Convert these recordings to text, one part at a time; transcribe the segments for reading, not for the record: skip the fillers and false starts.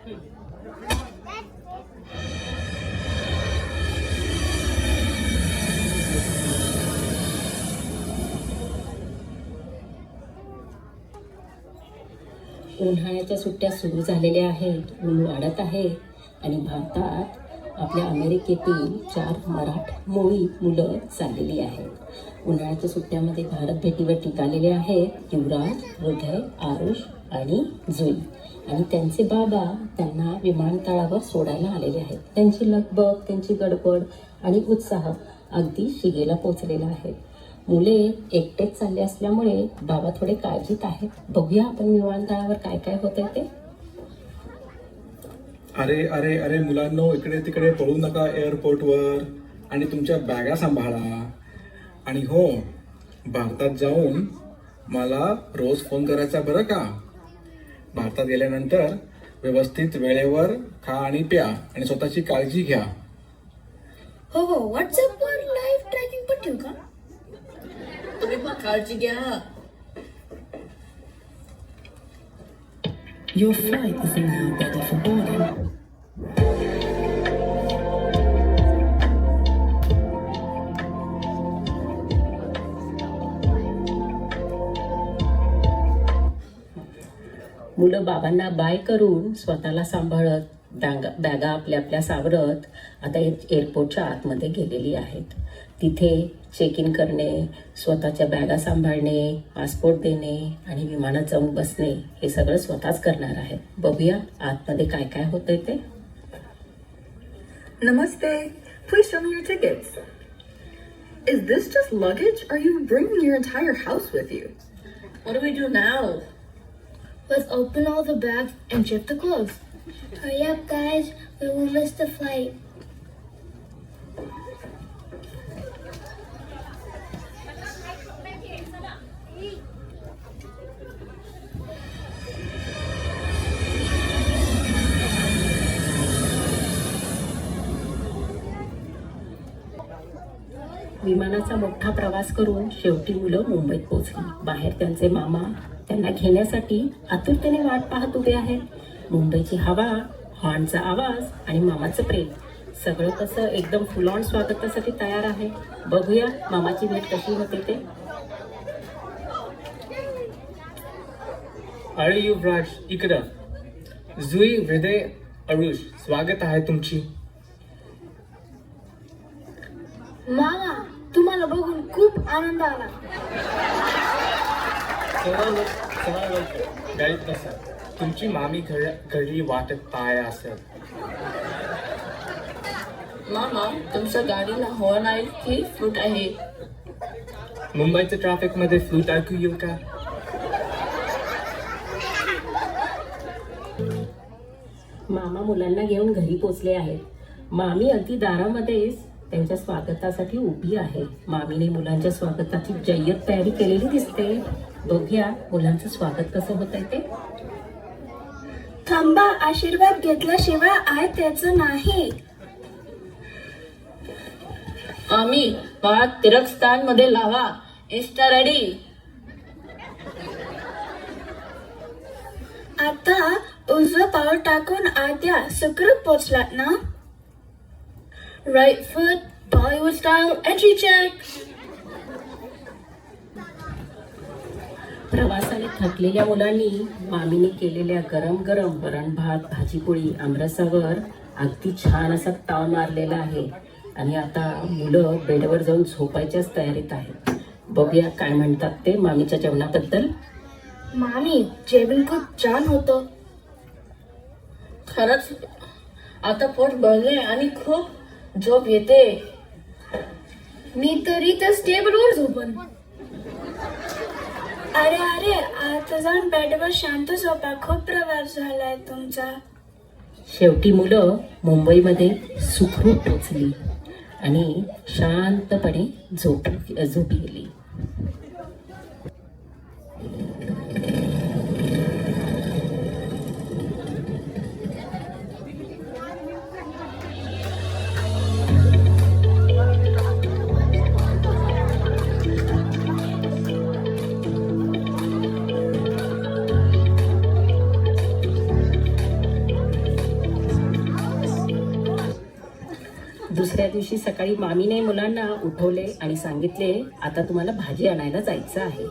उन्हाळ्याच्या सुट्ट्या सुरू झालेल्या आहेत, ऊन वाढत आहे आणि भारतात आपल्या अमेरिकेतील 4 मराठमोळी मुलं चाललेली आहेत. उन्हाळ्याच्या सुट्ट्यामध्ये भारत भेटीवर निघालेले आहेत युवराज, हृदय, आरुष आणि जुई आणि त्यांचे बाबा त्यांना विमानतळावर सोडायला आलेले आहेत. त्यांची लगबग, त्यांची गडबड आणि उत्साह अगदी शिगेला पोचलेला आहे. मुले एकटेच चालले असल्यामुळे बाबा थोडे काळजीत आहेत. बघूया आपण विमानतळावर काय काय होतंय ते. अरे अरे अरे मुलांनो, इकडे तिकडे पळू नका एअरपोर्टवर आणि तुमच्या बॅगा सांभाळा. आणि हो, भारतात जाऊन मला रोज फोन करायचा बरं का. भारतात गेल्यानंतर व्यवस्थित वेळेवर खा आणि प्या आणि स्वतःची काळजी घ्या. हो हो, व्हॉट्सअपवर लाईव्ह ट्रॅकिंग पण ठेवू का? तुम्ही पण काळजी घ्या. Your flight is now ready for boarding. मुलं बाबांना बाय करून स्वतःला सांभाळत बॅगा आपल्या आपल्या सावरत आता एअरपोर्टच्या आतमध्ये गेलेली आहेत. तिथे चेक इन करणे, स्वतःच्या बॅगा सांभाळणे, पासपोर्ट देणे आणि विमानात जाऊन बसणे हे सगळं स्वतःच करणार आहेत. बघूया आतमध्ये काय काय होतंय ते. Namaste. Please show me your tickets. Is this just luggage? Or are you bringing your entire house with you? What do we do now? Let's open all the bags and shift the clothes. Hurry up, guys. We will miss the flight. विमानाचा मोठा प्रवास करून शेवटी मुलं मुंबईत पोहोचली. बाहेर त्यांचे मामा त्यांना घेण्यासाठी आतुरतेने वाट पाहत उभे आहेत. मुंबईची हवा, हॉर्नचा आवाज आणि मामाचं प्रेम सगळं कसं एकदम फुल ऑन स्वागतासाठी तयार आहे. बघूया मामाची भेट कशी होते ते. अरे युवराज, इकडं. जुई, हृदय, आरुष, स्वागत आहे तुमची. मामा, तुम्हाला बघून खूप आनंद आला. गाडीत बसा. तुमची मामी घरी वाटत पाहाय असेल. मामा, तुमच्या गाडीला हॉर्न आहे की फ्लूट आहे? मुंबईच्या ट्रॅफिक मध्ये फ्लूट ऐकू येईल का? मामा मुलांना घेऊन घरी पोचले आहेत. मामी अगदी दारामध्येच त्यांच्या स्वागतासाठी उभी आहे. मामीने मुलांच्या स्वागताची जय्यत तयारी केलेली दिसते. बघूया मुलांचं स्वागत कसं होत आहे ते. थांबा, आशीर्वाद घेतल्याशिवाय आहे त्याचं नाही. आम्ही पाठ तिरक स्थान मध्ये लावा. Insta ready. आता उजवं पाऊल टाकून आद्या सुखरूप पोचलात ना? राईट फूट, बॉलिवूड स्टाईल, एंट्री चेक. प्रवासाने थकलेल्या मुलांनी मामीने केलेल्या गरम गरम वरण भात, भाजीपोळी, आमरसावर अगदी छान असा ताव मारलेला आहे आणि आता मुलं बेडवर जाऊन झोपायच्याच तयारीत आहेत. बघूया काय म्हणतात ते मामीच्या जेवणाबद्दल. मामी, जेवण खूप छान होतं. खरंच आता पोट भरले आणि खूप झोप येते. मी तरी तर टेबलवर झोपन. अरे अरे, आता जाऊन बेडवर शांत झोपा. खूप प्रवास झालाय तुमचा. शेवटी मुलं मुंबईमध्ये सुखरूप पोचली आणि शांतपणे झोपी गेली. दुसऱ्या दिवशी सकाळी मामीने मुलांना उठवले आणि सांगितले आता तुम्हाला भाजी आणायला जायचं आहे.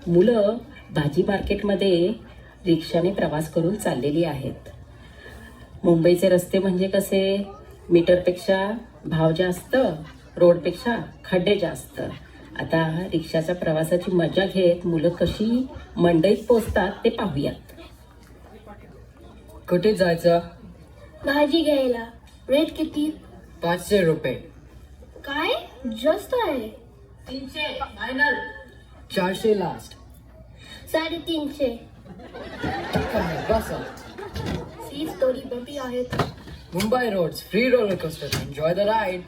मुलं भाजी मार्केटमध्ये रिक्षाने प्रवास करून चाललेली आहेत. मुंबईचे रस्ते म्हणजे कसे, मीटरपेक्षा भाव जास्त, रोडपेक्षा खड्डे जास्त. आता रिक्षाच्या प्रवासाची मजा घेत मुलं कशी मंडईत पोचतात ते पाहूयात. कुठे जायचं? भाजी घ्यायला. रेट किती? 500 रुपये. काय जास्त आहे. 300 फायनल. 400 लास्ट. 350. ठीक आहे बसा. सीट्स थोडी बंपी आहेत. Mumbai roads free roller coaster. Enjoy the ride.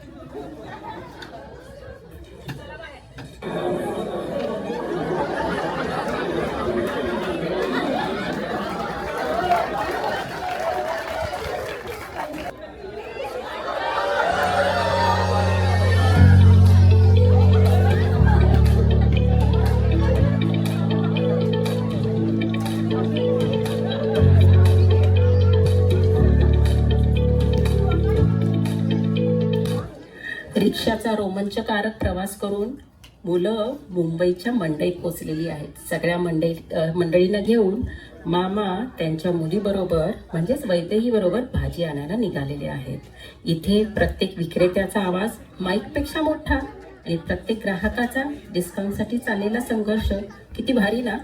रिक्षाचा रोमांचकारक प्रवास करून मुलं मुंबईच्या मंडईत पोचलेली आहेत. सगळ्या मंडळींना घेऊन मामा त्यांच्या मुलीबरोबर म्हणजेच वैदेहीबरोबर भाजी आणायला निघालेले आहेत. इथे प्रत्येक विक्रेत्याचा आवाज माईकपेक्षा मोठा आणि प्रत्येक ग्राहकाचा डिस्काउंटसाठी चाललेला संघर्ष. किती भारी ना.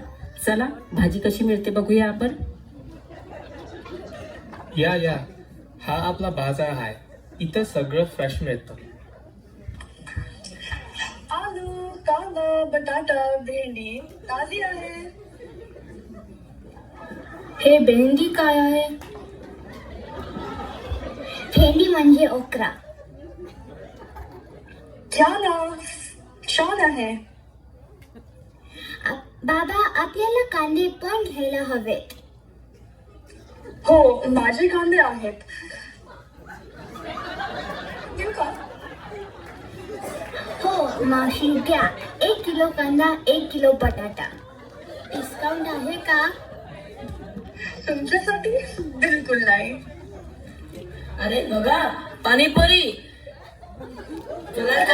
चला भाजी कशी मिळते बघूया आपण. या हा आपला बाजार आहे. इथं सगळं फ्रेश मिळतं. आलू, कांदा, बटाटा, भेंडी ताजी आहे. हे भेंडी काय आहे? भेंडी म्हणजे ओकरा. छान आहे. बाबा आपल्याला कांदे पण घ्यायला हवेत. हो माझे कांदे आहेत. घेऊ का? हो मावशी द्या. 1 किलो कांदा, 1 किलो बटाटा. डिस्काउंट आहे का? तुमच्यासाठी बिलकुल नाही. अरे बघा पाणीपुरी. चला.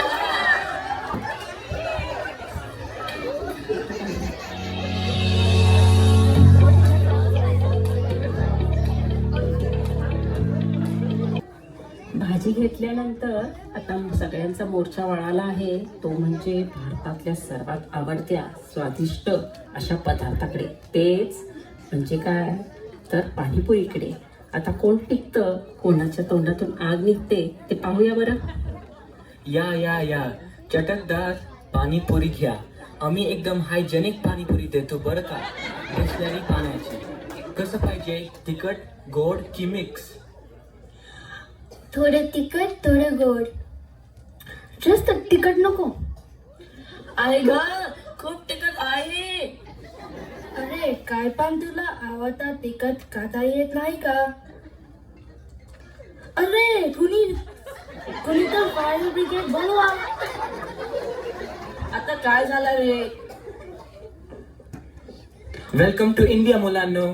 भाजी घेतल्यानंतर आता सगळ्यांचा मोर्चा वळाला आहे. तो म्हणजे भारतातल्या सर्वात आवडत्या स्वादिष्ट अशा पदार्थाकडे. तेच म्हणजे काय तर पाणीपुरीकडे. आता कोण टिकतं, कोणाच्या तोंडातून आग निघते ते पाहूया बरं. या चटकदार पाणीपुरी घ्या. आम्ही एकदम हायजेनिक पाणीपुरी देतो बरं का. बिसलेरी पाण्याची. कसं पाहिजे, तिखट, गोड की मिक्स? थोडं तिखट थोडं गोड. जास्त तिखट नको. आई ग खूप तिखट आहे. अरे काय पण तुला आवडता तिखट खाता येत नाही का? अरे कुणी तर फायर ब्रिगेड बोलवा. आता काय झालं रे? वेलकम टू इंडिया मुलांनो.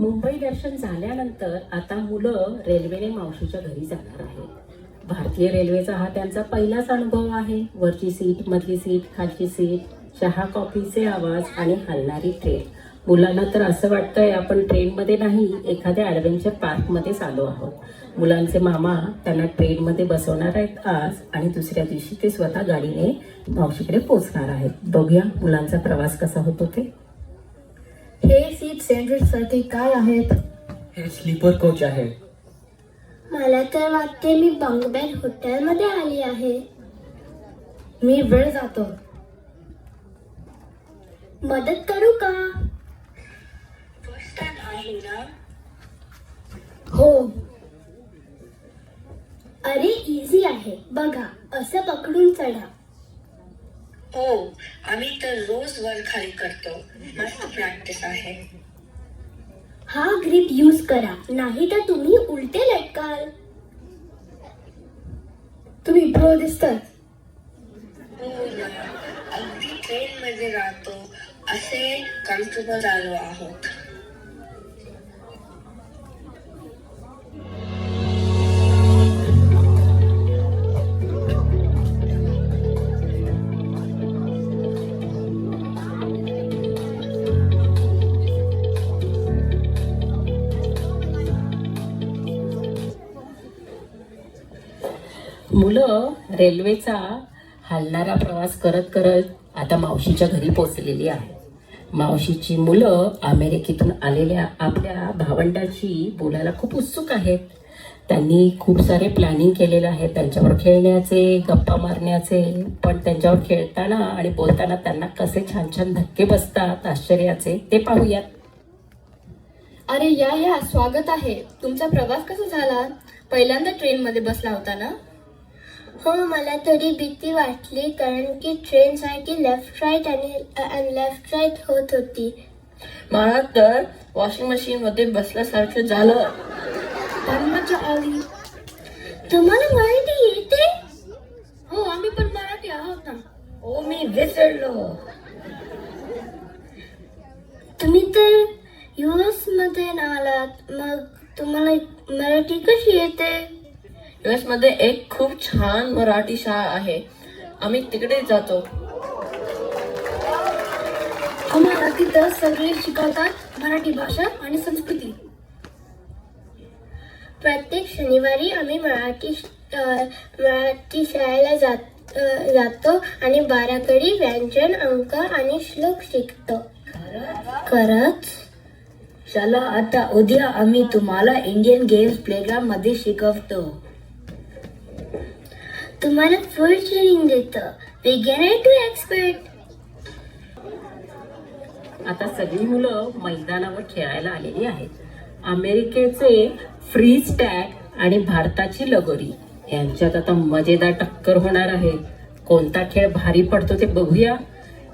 मुंबई दर्शन झाल्यानंतर आता मुलं रेल्वेने मावशीच्या घरी जाणार आहेत. भारतीय रेल्वेचा हा त्यांचा पहिलाच अनुभव आहे. वरची सीट, मधली सीट, खालची सीट, चहा कॉफीचे आवाज आणि हलणारी ट्रेन. मुलांना तर असं वाटतंय आपण ट्रेनमध्ये नाही एखाद्या ॲडव्हेंचर पार्कमध्येच आलो आहोत. मुलांचे मामा त्यांना ट्रेनमध्ये बसवणार आहेत आज आणि दुसऱ्या दिवशी ते स्वतः गाडीने मावशीकडे पोहोचणार आहेत. बघूया मुलांचा प्रवास कसा होतो ते. हे सीट साठी काय आहेत? हे स्लीपर कोच आहे. मला तर वाटते मी बंगबेल हॉटेलमध्ये आली आहे. मी वेळ जातो. मदत करू का? हो. अरे इझी आहे बघा. असं पकडून चढा. हो आम्ही तर रोज वर खाली करतो. मस्त प्रॅक्टिस आहे. हा ग्रिप यूज करा नाही तर तुम्ही उलटे लटकाल. तुम्ही प्रो दिसतात. हो ना, अगदी ट्रेन मध्ये राहतो असे कम्फर्टेबल झालो आहोत. मुलं रेल्वेचा हलणारा प्रवास करत करत आता मावशीच्या घरी पोचलेली आहे. मावशीची मुलं अमेरिकेतून आलेल्या आपल्या भावंडाची बोलायला खूप उत्सुक आहेत. त्यांनी खूप सारे प्लॅनिंग केलेले आहे त्यांच्यावर खेळण्याचे, गप्पा मारण्याचे. पण त्यांच्यावर खेळताना आणि बोलताना त्यांना कसे छान छान धक्के बसतात आश्चर्याचे, ते पाहूयात. अरे या स्वागत आहे. तुमचा प्रवास कसा झाला? पहिल्यांदा ट्रेनमध्ये बसला होता ना? हो, मला थोडी भीती वाटली कारण की ट्रेन सारखी लेफ्ट राईट आणि लेफ्ट राईट होत होती. मला तर वॉशिंग मशीन मध्ये बसल्यासारखं झालं. पण मजा आली. तुम्हाला मराठी येते? हो, आम्ही पण मराठी आहोत ना. ओ, मी विसरलो. तुम्ही तर US मध्ये आलात, मग तुम्हाला मराठी कशी येते? US मध्ये एक खूप छान मराठी शाळा आहे. आम्ही तिकडे जातो. आम्हाला तिथं सगळे शिकवतात मराठी भाषा आणि संस्कृती. प्रत्येक शनिवारी आम्ही मराठी शाळेला जातो आणि बाराखडी, व्यंजन, अंक आणि श्लोक शिकतो. खरंच? चला आता उद्या आम्ही तुम्हाला इंडियन गेम्स प्लेग्राऊंड मध्ये शिकवतो. तुम्हाला फुल ट्रेनिंग देतो, बिगिनर टू एक्सपर्ट. आता सगळी मुलं मैदानावर खेळायला आलेली आहेत. अमेरिकेचे फ्रीज टॅग आणि भारताची लगोरी यांच्यात आता मजेदार टक्कर होणार आहे. कोणता खेळ भारी पडतो ते बघूया.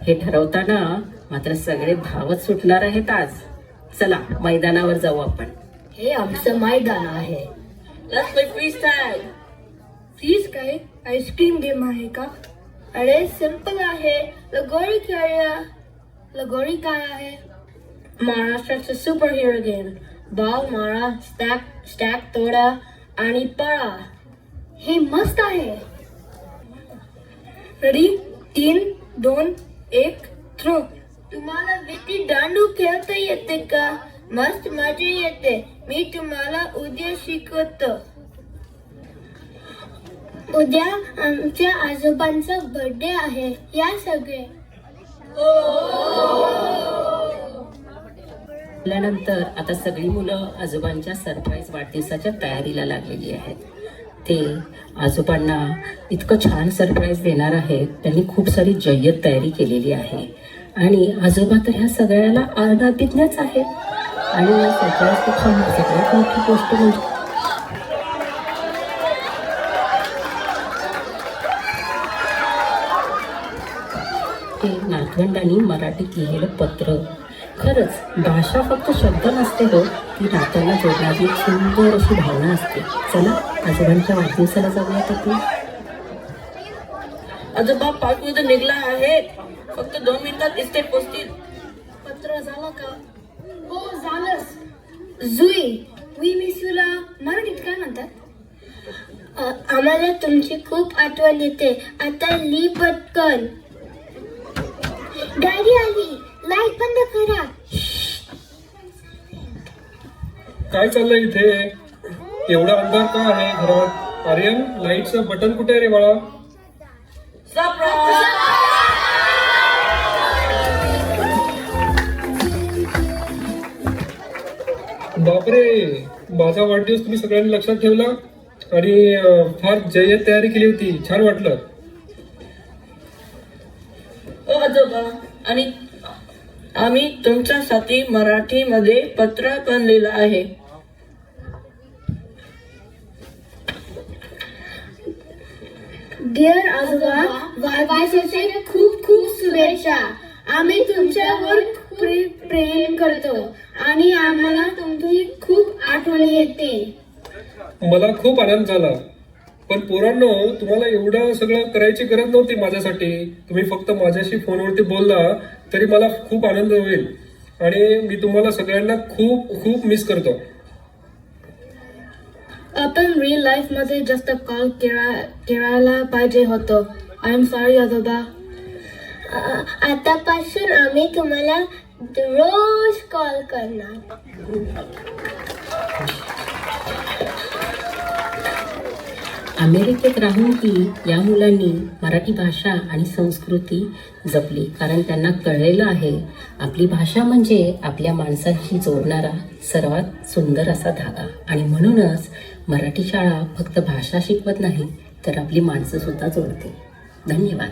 हे ठरवताना मात्र सगळे धावत सुटणार आहेत आज. चला मैदानावर जाऊ आपण. हे आमचं मैदान आहे. Let's play freestyle. फ्रीज काय? आईस्क्रीम गेम आहे का? अरे सिंपल आहे. लगोरी खेळूया. लगोरी काय आहे? महाराष्ट्राचं सुपर हिरो गेम. बॉल मारा, स्टॅक तोडा आणि पळा. हे मस्त आहे. रेडी? 3, 2, 1, थ्रो. तुम्हाला विटी दांडू खेळता येते का? मस्त मजा येते. मी तुम्हाला उद्या शिकवतो. उद्या आमच्या आजोबांचा बर्थडे आहे. या सगळे. त्यानंतर आता सगळी मुलं आजोबांच्या सरप्राईज वाढदिवसाच्या तयारीला लागलेली आहेत. ते आजोबांना इतकं छान सरप्राईज देणार आहेत. त्यांनी खूप सारी जय्यत तयारी केलेली आहे आणि आजोबा तर ह्या सगळ्याला अर्धाभिज्ञच आहेत. आणि सगळ्यात मोठी गोष्ट म्हणजे ते नातवंडांनी मराठीत लिहिलेलं पत्र. खरंच भाषा फक्त शब्द नसते हो, ती नात्यांना जोडणारी एक सुंदर अशी भावना असते. चला आजोबांच्या वाढदिवसाला जाऊयात आपण. आजोबा पार्कमध्ये निघला आहे. फक्त 2 मिनिटात इथे पोचतील. पत्र झालं का? हो, झालंच. जुई, वी मिस यूला मराठीत काय म्हणतात? आम्हाला तुमची खूप आठवण येते. आता ली पटकन. डॅडी आली. लाईट बंद करा. काय चाललंय इथे? एवढा अंधार का आहे घरात? आर्यन, लाईटचं बटन कुठे आहे रे बाळा? बापरे, माझा वाढदिवस तुम्ही सगळ्यांनी लक्षात ठेवला आणि फार जय्यत तयारी केली होती. छान वाटलं. ओ आजोबा, आणि आम्ही तुमच्यासाठी मराठीमध्ये पत्र पण लिहिलं आहे. डिअर आजोबा, वाढदिवसाच्या खूप खूप शुभेच्छा. आम्ही तुमच्यावर प्रेम करतो आणि आम्हाला तुमची खूप आठवण येते. मला खूप आनंद झाला. पण पोरांनो, तुम्हाला एवढं सगळं करायची गरज नव्हती माझ्यासाठी. तुम्ही फक्त माझ्याशी फोनवरती बोलला तरी मला खूप आनंद होईल आणि मी तुम्हाला सगळ्यांना खूप खूप मिस करतो. आपण रिअल लाईफ मध्ये जास्त कॉल करायला पाहिजे होतो. आय एम सॉरी आजोबा. आतापासून आम्ही तुम्हाला रोज कॉल करणार. अमेरिकेत राहूनही या मुलांनी मराठी भाषा आणि संस्कृती जपली, कारण त्यांना कळलेलं आहे आपली भाषा म्हणजे आपल्या माणसाशी जोडणारा सर्वात सुंदर असा धागा. आणि म्हणूनच मराठी शाळा फक्त भाषा शिकवत नाही तर आपली माणसं सुद्धा जोडते. धन्यवाद.